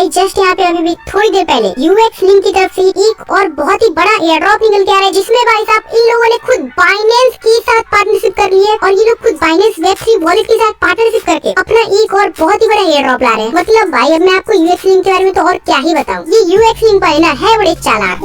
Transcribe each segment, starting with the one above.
भाई जस्ट यहाँ पे अभी भी थोड़ी देर पहले यूएक्स लिंक की तरफ से एक और बहुत ही बड़ा एयर ड्रॉप निकल के आ रहा है, जिसमें भाई साहब इन लोगों ने खुद बाइनेंस के साथ पार्टनरशिप कर ली है और ये लोग खुद बाइनेंस वेब3 वॉलेट के साथ पार्टनरशिप करके अपना एक और बहुत ही बड़ा एयर ड्रॉप ला रहे हैं। मतलब भाई अब मैं आपको यूएक्स लिंक के बारे में तो और क्या ही बताऊं, ये यूएक्स लिंक पर ना है बड़े चालाक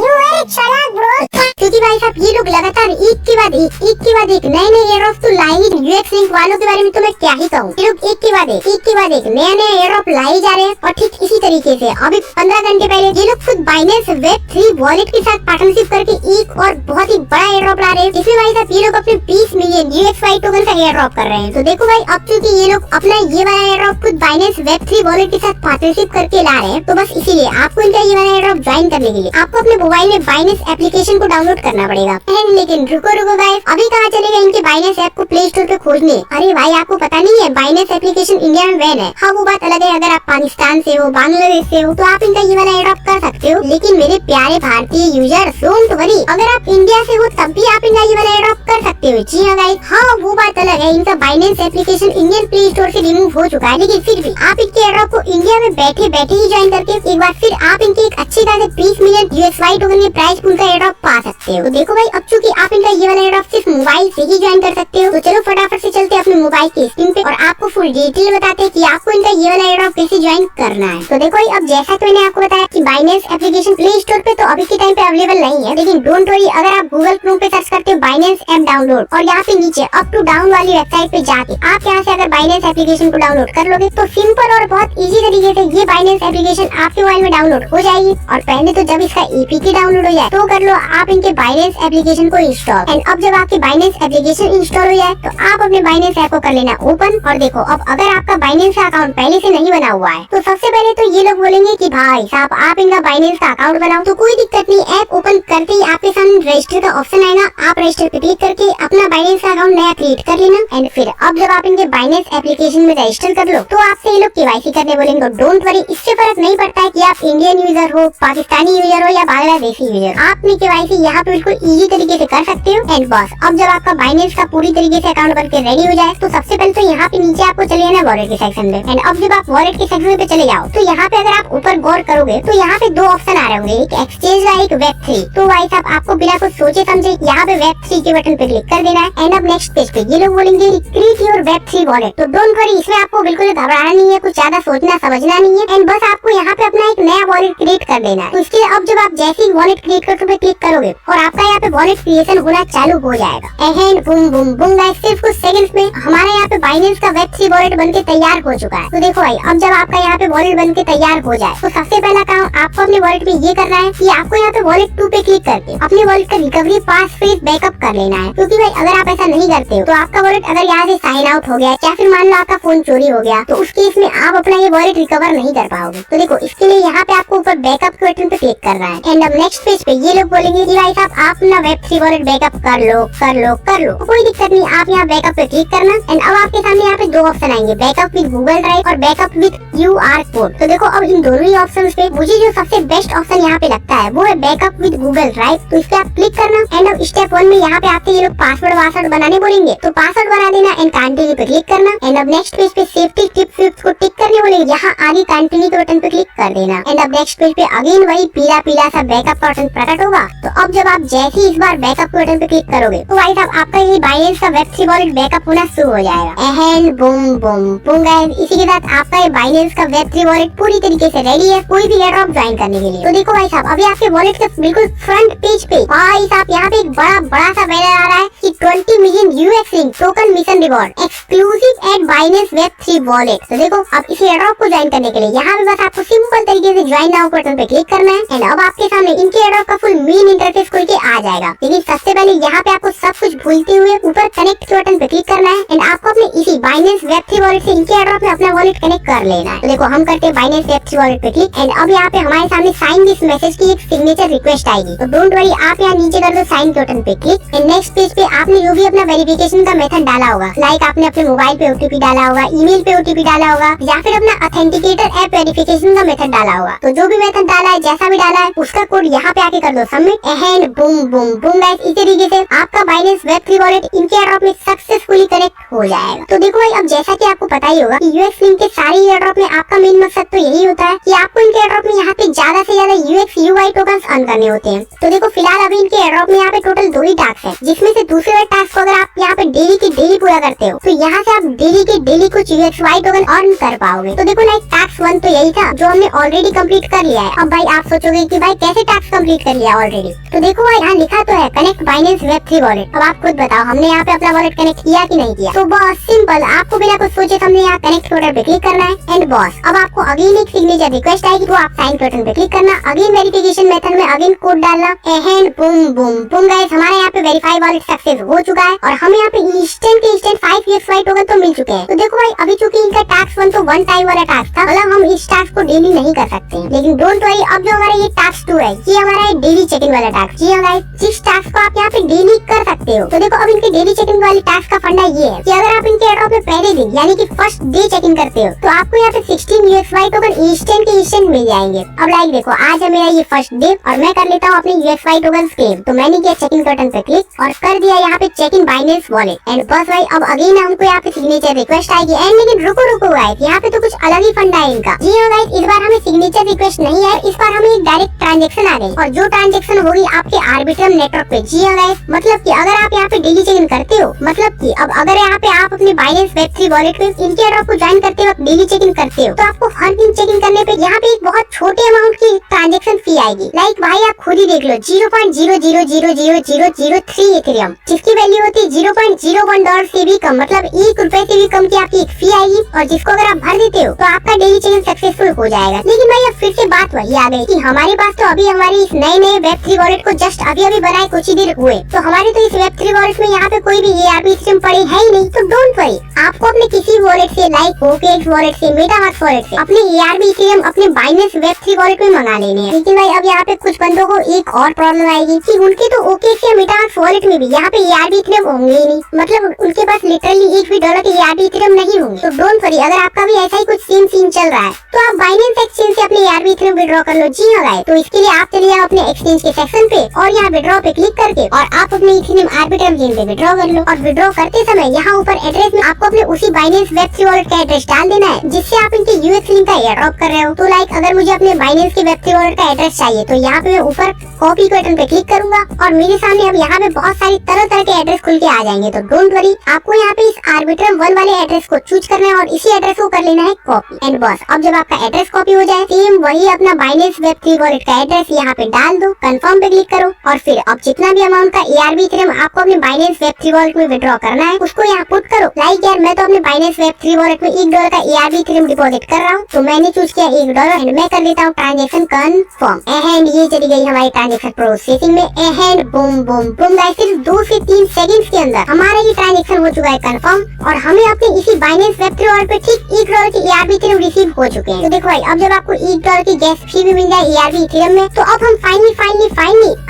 ब्रो, क्योंकि भाई साहब ये लोग लगातार एक के बाद एक नए एयर ड्रॉप तो लाए ही। यूएक्स लिंक वालों के बारे में तो मैं क्या ही कहूँ, ये लोग एक के बाद एक नया एयर ड्रॉप लाए जा रहे हैं। और ठीक इसी तरीके से अभी 15 घंटे पहले ये लोग खुद बाइनेंस वेब3 वॉलेट के साथ पार्टनरशिप करके एक और बहुत ही बड़ा एयर ड्रॉप ला रहे हैं, जिसमें भाई साहब ये लोग अपने 20 मिलियन यूएक्सवाई टोकन का एयर ड्रॉप कर रहे हैं। तो देखो भाई अब चूंकि ये लोग अपना ये वाला एयर ड्रॉप खुद बाइनेंस वेब3 वॉलेट के साथ पार्टनरशिप करके ला रहे हैं, तो बस इसीलिए आपको इनका ये वाला एयर ड्रॉप ज्वाइन करने के लिए आपको अपने मोबाइल में बाइनेंस एप्लीकेशन को डाउनलोड करना पड़ेगा। लेकिन रुको गाइस, अभी कहाँ चलेगा इनके बाइनेंस ऐप को प्ले स्टोर पे खोजने? अरे भाई आपको पता नहीं है बाइनेंस एप्लीकेशन इंडिया में बैन है। हाँ वो बात अलग है, अगर आप पाकिस्तान से हो, बांग्लादेश से हो तो आप इनका ये वाला एयर ड्रॉप कर सकते हो। लेकिन मेरे प्यारे भारतीय यूजर डोंट वरी, अगर आप इंडिया से हो तब भी आप इनका ये वाला एयर ड्रॉप कर सकते हो। जी हाँ गाइस, हाँ वो बात अलग है, इनका Binance application Indian play store से रिमूव हो चुका है, लेकिन फिर भी आप इनके एयर ड्रॉप को इंडिया में बैठे ही ज्वाइन करके एक बार फिर आप इनके एक अच्छे खासे 20 मिलियन यूएसवाई टोकन के प्राइस पूल का एयर ड्रॉप पा सकते हो। तो देखो भाई अब चूंकि आप इनका ये वाला एयर ड्रॉप सिर्फ मोबाइल से ही ज्वाइन कर सकते हो, तो चलो फटाफट से चलते अपने मोबाइल की स्क्रीन पे और आपको फुल डिटेल बताते हैं कि आपको इनका ये वाला एयर ड्रॉप कैसे ज्वाइन करना है। तो देखो भाई अब जैसा कि मैंने आपको बताया कि बाइनेंस एप्लीकेशन प्ले स्टोर पे तो अभी के टाइम पे अवेलेबल नहीं है, लेकिन डोंट वरी, अगर आप गूगल क्रोम पे सर्च करते हो बाइनेंस ऐप डाउनलोड और यहाँ पे नीचे अप टू डाउन वाली वेबसाइट पे जाके आप यहाँ से अगर बाइनेंस एप्लीकेशन को डाउनलोड कर लोगे तो सिंपल और बहुत इजी तरीके से ये बाइनेंस एप्लीकेशन आपके मोबाइल में डाउनलोड हो जाएगी। और पहले तो जब इसका एपीके डाउनलोड हो जाए तो कर लो आप इनके बाइनेंस एप्लीकेशन को इंस्टॉल। एंड अब जब आपकी बाइनेंस एप्लीकेशन इंस्टॉल हो जाए तो आप अपने बाइनेंस ऐप को कर लेना ओपन। और देखो अब अगर आपका बाइनेंस का अकाउंट पहले से नहीं बना हुआ है तो सबसे पहले तो ये लोग बोलेंगे कि भाई साहब आप इनका बाइनेंस का अकाउंट बनाओ, तो कोई दिक्कत नहीं, ऐप ओपन करते ही आपके सामने रजिस्टर का ऑप्शन आएगा, आप रजिस्टर पे क्लिक करके अपना बाइनेंस का अकाउंट नया क्रिएट कर लेना। एंड फिर अब जब आप इनके बाइनेंस एप्लीकेशन में रजिस्टर कर लो तो आपसे ये लोग केवाईसी करने बोलेंगे। डोंट वरी, इससे फर्क नहीं पड़ता है कि आप इंडियन यूजर हो, पाकिस्तानी यूजर हो या बांग्लादेशी यूजर, आप अपनी केवाईसी यहाँ पे बिल्कुल इजी तरीके से कर सकते हो। एंड बस अब जब आपका बाइनेंस का पूरी तरीके से अकाउंट बनके रेडी हो जाए तो सबसे पहले तो यहाँ पे नीचे आपको चले जाना वॉलेट के सेक्शन में। एंड अब जब आप वॉलेट के सेक्शन पे चले जाओ तो यहाँ पे अगर आप ऊपर गौर करोगे तो यहाँ पे दो ऑप्शन आ रहे होंगे, एक एक्सचेंज और एक वेब3। तो भाई साहब आपको बिना कुछ सोचे समझे यहाँ पे वेब3 के बटन पे क्लिक कर देना है। एंड अब नेक्स्ट पेज पे ये लोग बोलेंगे क्रिएट योर वेब3 वॉलेट। तो डोंट वरी, इसमें आपको बिल्कुल घबराना नहीं है, कुछ ज्यादा सोचना समझना नहीं है। एंड बस आपको यहाँ पे अपना एक नया वॉलेट क्रिएट कर देना है। तो इसके अब जब आप जैसे ही वॉलेट क्रिएट करके पे क्लिक करोगे और आपका यहाँ पे वॉलेट क्रिएशन होना चालू हो जाएगा। And boom boom boom guys, सिर्फ कुछ सेकंड्स में हमारे यहाँ पे बाइनेंस का वेब3 वॉलेट बनके तैयार हो चुका है। तो देखो भाई अब जब आपका यहाँ पे वॉलेट बनके तैयार हो जाए तो सबसे पहला काम आपको अपने वॉलेट में ये करना है कि आपको यहाँ पे वॉलेट 2 पे क्लिक करके अपने वॉलेट का रिकवरी पास फ्रेज बैकअप कर लेना है। क्योंकि भाई अगर आप ऐसा नहीं करते हो तो आपका वॉलेट अगर यहाँ से साइन आउट हो गया या फिर मान लो आपका फोन चोरी हो गया तो उस केस में आप अपना ये वॉलेट रिकवर नहीं कर पाओगे। तो देखो इसके लिए यहाँ पे आपको ऊपर बैकअप के बटन पे क्लिक करना है। एंड अब नेक्स्ट पेज पे ये लोग बोलेंगे कि भाई साहब आप अपना वेब3 वॉलेट बैकअप कर लो। तो कोई दिक्कत नहीं, आप यहाँ बैकअप पे क्लिक करना। एंड अब आपके सामने यहाँ पे दो ऑप्शन आएंगे, बैकअप विद गूगल ड्राइव और बैकअप विद QR कोड। तो देखो अब इन दोनों ही ऑप्शन पे मुझे जो सबसे बेस्ट ऑप्शन यहाँ पे लगता है वो है बैकअप विद गूगल ड्राइव। तो इस पे आप क्लिक करना। एंड अब स्टेप 1 में यहाँ पे आपके ये लोग पासवर्ड बनाने बोलेंगे, तो पासवर्ड बना देना एंड कंटिन्यू पे क्लिक करना। एंड अब नेक्स्ट पेज पे सेफ्टी टिप्स को टिक करने बोलेंगे, यहाँ आगे कंटिन्यू के बटन पे क्लिक कर देना। एंड अब नेक्स्ट पेज पे अगेन वही पीला सा बैकअप बटन प्रकट होगा। तो अब जब आप जैसे ही इस बार बैकअप के बटन पे क्लिक करोगे तो भाई साहब आपका ये बाइनेंस का वेब3 वॉलेट बैकअप होना शुरू हो जाएगा। And boom boom boom guys, इसी के साथ आपका ये बाइनेंस का वेब3 वॉलेट पूरी तरीके से रेडी है कोई भी एयर ड्रॉप ज्वाइन करने के लिए। तो देखो भाई साहब अभी आपके वॉलेट के बिल्कुल फ्रंट पेज पे भाई साहब यहाँ पे एक बड़ा सा बैनर आ रहा है कि 20 million UX link token mission reward exclusive at Binance वेब3 वॉलेट। तो देखो अब इस एयर ड्रॉप को ज्वाइन करने के लिए यहाँ पे बस आपको सिंपल तरीके से ज्वाइन नाउ बटन पे क्लिक करना है। एंड अब आपके सामने इनके एयर ड्रॉप का फुल मेन इंटरफेस खुल के आ जाएगा। लेकिन सबसे पहले यहाँ पे आपको सब कुछ भूलते हुए ऊपर कनेक्ट के बटन पे क्लिक करना है। एंड आपको अपने इसी बाइनेंस वेब3 वॉलेट से इनके एयर ड्रॉप में अपना वॉलेट कनेक्ट कर लेना है। तो देखो हम करते हैं बाइनेंस वेब3 वॉलेट पे क्लिक। एंड अब यहाँ पे हमारे सामने साइन दिस मैसेज की एक सिग्नेचर रिक्वेस्ट आएगी। तो डोंट वरी, आप यहाँ नीचे कर दो साइन के बटन पे क्लिक। एंड नेक्स्ट पेज पे आपने जो भी अपना वेरिफिकेशन का मेथड डाला होगा, लाइक आपने अपने मोबाइल पे ओटीपी डाला होगा, ईमेल पे ओटीपी डाला होगा या फिर अपना ऑथेंटिकेटर ऐप वेरिफिकेशन का मेथड डाला होगा, तो जो भी मेथड डाला है जैसा भी डाला है उसका कोड यहाँ पे आके कर दो submit. And boom boom boom guys, इस तरीके से आपका बाइनेंस वेब3 वॉलेट इनके एयर ड्रॉप में सक्सेसफुली कनेक्ट हो जाएगा। तो देखो भाई अब जैसा कि आपको पता ही होगा कि यूएक्स लिंक के सारे एयर ड्रॉप में आपका मेन मकसद तो यही होता है कि आपको इनके एयर ड्रॉप हमें यहाँ पे ज्यादा से ज्यादा UX UI टोकन्स अर्न करने होते हैं। तो देखो फिलहाल अभी इनके एयरड्रॉप में यहाँ पे टोटल 2 ही टास्क है, जिसमें से दूसरे वाले टास्क को अगर आप यहाँ पे डेली की डेली पूरा करते हो तो यहाँ से आप डेली के डेली कुछ UXY टोकन अर्न कर पाओगे। तो देखो लाइक टास्क 1 तो यही था जो हमने ऑलरेडी कंप्लीट कर लिया है। अब भाई आप सोचोगे कि भाई कैसे टास्क कंप्लीट कर लिया ऑलरेडी, तो देखो भाई यहाँ लिखा तो है कनेक्ट बाइनेंस वेब3 वॉलेट। अब आप खुद बताओ हमने यहाँ पे अपना वॉलेट कनेक्ट किया कि नहीं किया। तो बहुत सिंपल, आपको बिना कुछ सोचे हमने यहाँ कनेक्ट बटन पे क्लिक करना है एंड बॉस अब आपको अगेन एक सिग्नेचर रिक्वेस्ट आएगी, तो आप साइन बटन पे क्लिक करना, अगेन वेरिफिकेशन मेथड में अगेन कोड डालना and boom boom boom guys हमारे यहाँ पे वेरीफाई वॉलेट सक्सेस हो चुका है और हमें यहाँ पे इंस्टेंट 5 UXY टोकन तो मिल चुके हैं। तो देखो भाई अभी चूंकि इनका टास्क 1 तो 1 टाइम वाला टास्क था, मतलब हम इस टास्क को डेली नहीं कर सकते हैं, लेकिन डोंट वरी अब जो हमारा ये टास्क 2 है ये हमारा है डेली चेक इन वाला टास्क। जी हाँ जिस टास्क को आप यहाँ पे डेली कर सकते हो। तो देखो अब इनके डेली चेक इन वाली टास्क का फंडा ये है कि अगर आप इनके एयरड्रॉप में पहले दिन यानी कि फर्स्ट डे चेक इन करते हो तो आपको यहाँ पे 16 UXY टोकन इंस्टेंट के इंस्टेंट मिल जाएंगे। अब लाइक देखो आज है मेरा ये फर्स्ट डे और मैं कर लेता हूँ अपने UXY टोकन क्लेम। तो मैंने किया चेक इन बटन पे क्लिक और कर दिया यहाँ पे check in Binance wallet and बस भाई अब अगेन हमको यहाँ पे सिग्नेचर रिक्वेस्ट आएगी एंड लेकिन रुको गाइस यहाँ पे तो कुछ अलग ही फंडा है इनका। जी हाँ गाइस इस बार हमें सिग्नेचर रिक्वेस्ट नहीं है, इस बार हमें एक डायरेक्ट ट्रांजेक्शन आ गई और जो ट्रांजेक्शन होगी आपके आर्बिट्रम नेटवर्क पे। जी हाँ गाइस मतलब कि अगर आप यहाँ पे डेली चेक इन करते हो, मतलब कि अब अगर यहाँ पे आप अपने बाइनेंस वेब3 वॉलेट पे इनके एयरड्रॉप को ज्वाइन करते वक्त डेली चेक इन करते हो तो आपको हर दिन चेक इन करने पे यहाँ पे एक बहुत छोटे अमाउंट की ट्रांजेक्शन फी आएगी। लाइक भाई आप खुद ही देख लो 0.0000003 इथेरियम जिसकी वैल्यू होती है $0.01 से भी कम, मतलब ₹1 से भी कम की आपकी एक फी आएगी और जिसको अगर आप भर देते हो तो आपका डेली चेक इन सक्सेसफुल हो जाएगा। लेकिन भाई अब फिर से बात वही आ गई कि हमारे पास तो अभी हमारे इस नए वेब3 वॉलेट को जस्ट अभी बनाए कुछ ही देर हुए, तो हमारे तो इस वेब3 वॉलेट में यहाँ पे कोई भी ARP सिस्टम पड़े है ही नहीं। तो डोंट वरी आपको अपने किसी वॉलेट से लाइक OKX वॉलेट से मेटामास्क वॉलेट से अपने ARP इथेरियम अपने बाइनेंस वेब3 वॉलेट में मंगा लेने हैं। लेकिन भाई अब यहाँ पे कुछ बंदों को एक और प्रॉब्लम आएगी कि उनके तो OKX या मेटामास्क वॉलेट में भी यहाँ पे ARP इथेरियम होंगे ही नहीं, मतलब उनके पास लिटरली $1 भी के ARP इथेरियम नहीं होंगे। तो डोंट वरी अगर आपका भी ऐसा ही कुछ सेम सीन चल रहा है तो आप बाइनेंस एक्सचेंज से अपने ARP इथेरियम विड्रॉ कर लो। जी हाँ गाइस तो इसके लिए आप चले जाओ अपने एक्सचेंज के सेक्शन पे और यहाँ विड्रॉ पे क्लिक करके और आप अपने इथेरियम आर्बिट्रम चेन पे विड्रॉ कर लो और विड्रॉ करते समय यहाँ ऊपर एड्रेस में आपको अपने उसी बाइनेंस वेब3 वॉलेट का एड्रेस डाल देना है जिससे आप इनके UX लिंक का एयर ड्रॉप कर रहे हो। तो लाइक अगर मुझे अपने बाइनेंस के वेब3 वॉलेट का एड्रेस चाहिए तो यहाँ पे मैं ऊपर कॉपी बटन पे क्लिक करूंगा और मेरे सामने अब यहाँ पे बहुत सारी तरह के एड्रेस खुल के आ जाएंगे। तो डोंट वरी आपको यहाँ पे इस आर्बिट्रम 1 वाले एड्रेस को चूज करना है और इसी एड्रेस को कर लेना है कॉपी एंड बस अब जब आपका एड्रेस कॉपी हो जाए सेम वही अपना बाइनेंस वेब3 वॉलेट का एड्रेस यहाँ पे डाल दो, कंफर्म पे क्लिक करो और फिर अब जितना भी अमाउंट का ARP इथेरियम आपको अपने बाइनेंस वेब3 वॉलेट में विड्रॉ करना है उसको यहाँ पुट करो। लाइक यार मैं तो अपने बाइनेंस वेब3 वॉलेट में $1 का ARP इथेरियम डिपॉजिट कर रहा हूँ, तो मैंने चूज किया $1 एंड मैं कर लेता हूँ ट्रांजेक्शन कंफर्म एंड ये चली गई हमारी ट्रांजेक्शन प्रोसेसिंग में and boom boom boom guys सिर्फ 2 से 3 सेकंड्स के अंदर हमारा ये ट्रांजेक्शन हो चुका है कंफर्म और हमें अपने इसी बाइनेंस वेब3 वॉलेट पे ठीक $1 के ARP इथेरियम रिसीव हो चुके हैं। तो देखो भाई अब जब आपको $1 की गैस फी भी मिल जाए ARP इथेरियम में तो अब हम फाइनली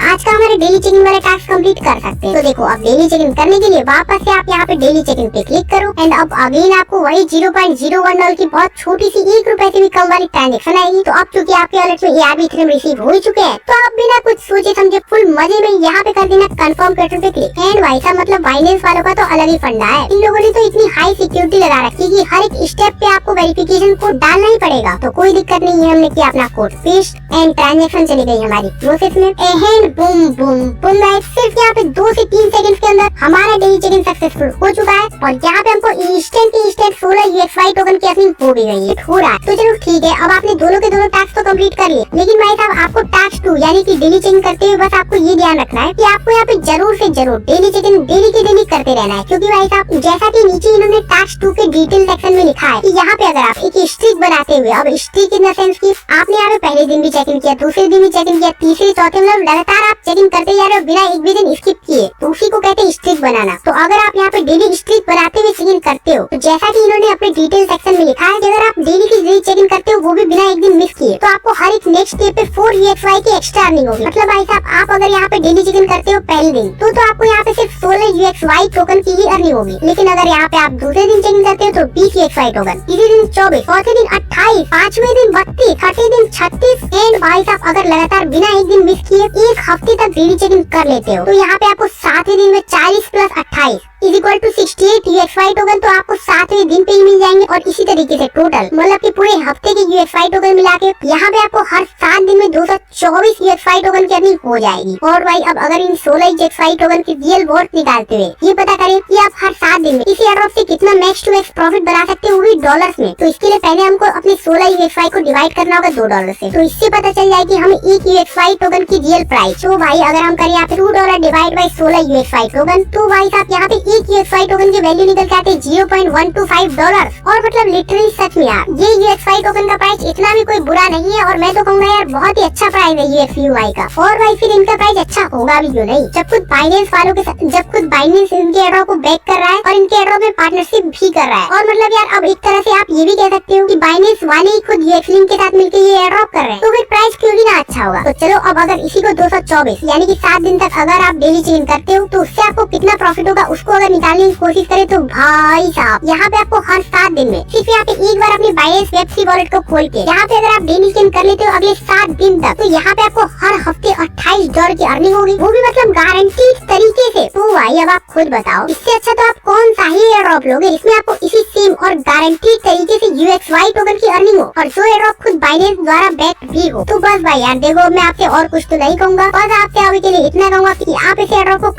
आज का हमारा डेली चेक इन वाला टास्क कंप्लीट कर सकते हैं। तो देखो अब डेली चेक इन करने के लिए वापस से आप यहाँ पे डेली चेक इन पे क्लिक करो एंड अब अगेन आपको वही $0.01 की बहुत छोटी सी ₹1 से भी कम वाली ट्रांजेक्शन आएगी। तो अब चूंकि आपके वॉलेट में ARP इथेरियम रिसीव हो चुके हैं तो आप बिना कुछ सोचे समझे फुल मजे में यहाँ पे कर देना कंफर्म बटन पे क्लिक एंड भाई साहब मतलब बाइनेंस वालों का तो अलग ही फंडा है। इन लोगों ने तो इतनी हाई सिक्योरिटी लगा रखी है कि हर एक स्टेप पे आपको वेरिफिकेशन कोड डालना ही पड़ेगा। तो कोई दिक्कत नहीं है, हमने किया अपना कोड पेस्ट एंड ट्रांजेक्शन चली गई हमारी प्रोसेस में and boom boom boom guys सिर्फ यहाँ पे 2 से 3 सेकंड्स के अंदर हमारा डेली चेक इन सक्सेसफुल हो चुका है और यहाँ पे हमको इंस्टेंट 16 UXY टोकन की अर्निंग हो भी गई है। हो रहा है तो चलो ठीक है, अब आपने दोनों के दोनों टास्क तो कंप्लीट कर लिए, लेकिन भाई साहब आपको टास्क 2 यानी कि डेली चेक इन करते हुए बस आपको ये ध्यान रखना है कि आपको यहाँ पे जरूर से जरूर डेली चेक इन डेली के डेली करते रहना है। क्योंकि भाई साहब जैसा कि नीचे इन्होंने टास्क 2 के डिटेल सेक्शन में लिखा है कि यहाँ पे अगर आप एक स्ट्रिक बनाते हुए, अब स्ट्रिक इन द सेंस की आपने यहाँ पे पहले दिन भी चेक इन किया, दूसरे दिन भी चेक इन किया, तीसरे चौथे मतलब लगातार आप चेक इन करते जा रहे हो बिना एक भी दिन स्किप किए, तो उसी को कहते हैं स्ट्रिक बनाना। तो अगर आप यहाँ पे डेली स्ट्रिक बनाते हुए चेक इन करते हो तो जैसा कि इन्होंने अपने डिटेल सेक्शन में लिखा है कि अगर आप डेली की डेली चेक इन करते हो वो भी बिना एक दिन मिस किए तो आपको हर एक नेक्स्ट डे पे 4 UXY की एक्स्ट्रा अर्निंग होगी। मतलब भाई साहब आप अगर यहाँ पे डेली चेक इन करते हो पहले दिन तो आपको यहाँ पे सिर्फ 16 UXY टोकन की ही अर्निंग होगी, लेकिन अगर यहाँ पे आप दूसरे दिन चेक इन करते हो तो 20 UXY टोकन, तीसरे दिन 24, चौथे दिन 28, पांचवें दिन 32, छठे दिन 36 एंड भाई साहब अगर लगातार बिना एक दिन मिस किए एक हफ्ते तक डेली चेक इन कर लेते हो तो यहाँ पे आपको 7वें दिन में 40 + 28 is equal to 68 UXY token तो आपको 7वें दिन पे ही मिल जाएंगे। और इसी तरीके से टोटल मतलब कि पूरे हफ्ते के UXY टोकन मिला के यहाँ पे आपको हर 7 दिन में 224 UXY टोकन की अर्निंग हो जाएगी। और भाई अब अगर इन 16 UXY टोकन की रियल वर्थ निकालते हुए ये पता करें कि आप हर 7 दिन में इसी एयरड्रॉप से कितना मैक्स टू मैक्स प्रॉफिट बना सकते हो, वो भी डॉलर्स में। तो इसके लिए पहले हमको अपने 16 UXY को डिवाइड करना होगा $2 से। तो इससे पता चल जाए कि हमें एक UXY टोकन की रियल प्राइस। तो भाई अगर हम करें यहाँ पे $2 डिवाइड बाई 16 UXY टोकन, तो भाई साहब यहाँ पे एक UXY टोकन की वैल्यू निकल के आते हैं $0.125। और मतलब लिटरली सच में यार ये UXY टोकन का प्राइस इतना भी कोई बुरा नहीं है। और मैं तो कहूँगा यार बहुत ही अच्छा प्राइस है UXY का। और भाई फिर इनका प्राइस अच्छा होगा भी क्यों नहीं, जब खुद बाइनेंस वालों के साथ, जब खुद बाइनेंस इनके एयरड्रॉप को बैक कर रहा है और इनके एयरड्रॉप में पार्टनरशिप भी कर रहा है। और मतलब यार अब एक तरह से आप ये भी कह सकते हो कि बाइनेंस वाले ही खुद UXLink के साथ मिलकर ये एयरड्रॉप कर रहे हैं, तो फिर प्राइस क्यों ही ना अच्छा होगा। तो चलो अब अगर इसी को 224 यानी कि 7 दिन तक अगर आप डेली चेंज करते हो तो उससे आपको कितना प्रॉफिट होगा उसको अगर निकालने की कोशिश करें तो भाई साहब यहाँ पे आपको हर 7 दिन में सिर्फ यहाँ पे एक बार अपनी बाइनेंस वेब3 वॉलेट को खोल के यहाँ पे अगर आप डेली चेंज कर लेते हो अगले 7 दिन तक, तो यहाँ पे आपको हर हफ्ते $28 की अर्निंग होगी, वो भी मतलब गारंटीड तरीके से। तो भाई अब आप खुद बताओ इससे अच्छा तो आप कौन सा ही एयरड्रॉप लोगे इसमें आपको इसी सेम और गारंटीड तरीके से UXY टोकन की अर्निंग हो और जो एयरड्रॉप खुद बाइनेंस द्वारा बैक भी हो। तो बस भाई यार देखो मैं आपसे और कुछ तो नहीं कहूँगा, बस आपसे अभी के लिए इतना कहूँगा कि आप इस एयरड्रॉप को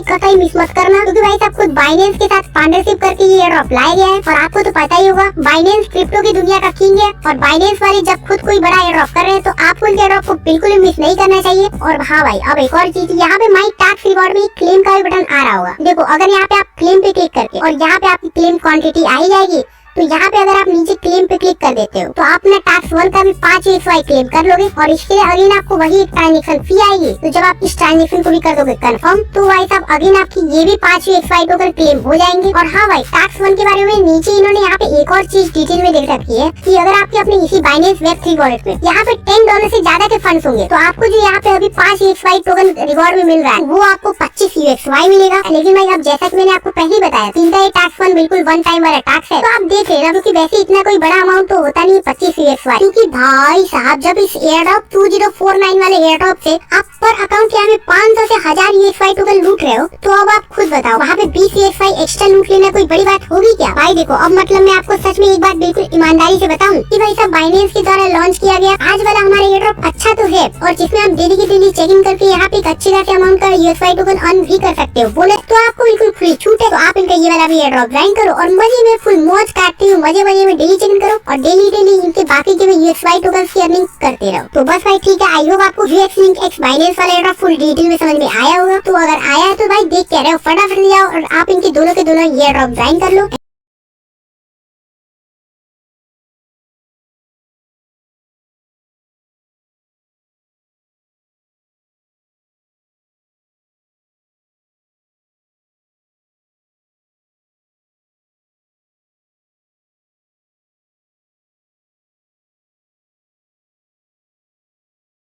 कतई मिस मत करना, क्योंकि भाई साहब खुद बाइनेंस के साथ पार्टनरशिप करके ये एयरड्रॉप लाया गया है। और आपको तो पता ही होगा बाइनेंस क्रिप्टो की दुनिया का किंग है और बाइनेंस वाले जब खुद कोई बड़ा एयरड्रॉप कर रहे हैं तो आपको इनके एयरड्रॉप को बिल्कुल भी मिस नहीं करना चाहिए। और हाँ भाई अब एक और चीज, यहाँ पे माई टैक्स रिवॉर्ड में क्लेम का भी बटन आ रहा होगा। देखो अगर यहाँ पे आप क्लेम पे क्लिक करके और यहाँ पे आपकी क्लेम क्वांटिटी आई जाएगी, तो यहाँ पे अगर आप नीचे क्लेम पे क्लिक कर देते हो तो आप अपना टैक्स 1 का भी 5 UXY क्लेम कर लोगे। और इसके लिए अगेन आपको वही ट्रांजेक्शन फी आएगी। तो जब आप इस ट्रांजेक्शन को भी कर दोगे कंफर्म, तो भाई साहब अगेन आपकी ये भी 5 UXY टोकन क्लेम हो जाएंगे। और हाँ भाई टैक्स 1 के बारे में नीचे इन्होंने यहाँ पे एक और चीज डिटेल में देख रखी है कि अगर आपके अपने इसी बाइनेंस वेब3 वॉलेट में यहाँ पे $10 से ज्यादा के फंड्स होंगे, तो आपको जो यहाँ पे अभी 5 UXY टोकन रिवॉर्ड में मिल रहा है वो आपको 25 UXY मिलेगा। लेकिन भाई अब जैसा की मैंने आपको पहले बताया इनका ये टैक्स 1 बिल्कुल वन टाइम वाला टैक्स है, तो आप देख लेना, क्योंकि वैसे इतना कोई बड़ा अमाउंट तो होता नहीं 25 UXY। क्योंकि भाई साहब जब इस एयरड्रॉप 2049 वाले एयरड्रॉप से आप पर अकाउंट यहाँ में 500 से 1000 UXY टोकन लूट रहे हो, तो अब आप खुद बताओ वहाँ पे 20 UXY एक्स्ट्रा लूट लेना कोई बड़ी बात होगी क्या। भाई देखो अब मतलब मैं आपको सच में एक बात बिल्कुल ईमानदारी से बताऊं कि भाई साहब बाइनेंस के द्वारा लॉन्च किया गया आज वाला हमारा एयरड्रॉप अच्छा तो है, और जिसमें आप डेली की डेली चेकिंग करके यहाँ पे एक अच्छी खासी अमाउंट का UXY टोकन अर्न भी कर सकते हो। बोले तो आपको बिल्कुल फ्री छूट है, तो आप इनका ये वाला भी एयरड्रॉप ज्वाइन करो और मजे में फुल मौज काटते हुए मजे में डेली चेकिंग करो और डेली इनके बाकी के UXY टोकन की अर्निंग करते रहो। तो बस भाई ठीक है, आई होप आपको UXLink X बाइनेंस वाला एयरड्रॉप फुल डिटेल में समझ में आया होगा। तो अगर आया है तो भाई देख के रहे हो फटाफट जाओ और आप इनके दोनों के दोनों एयरड्रॉप ज्वाइन कर लो।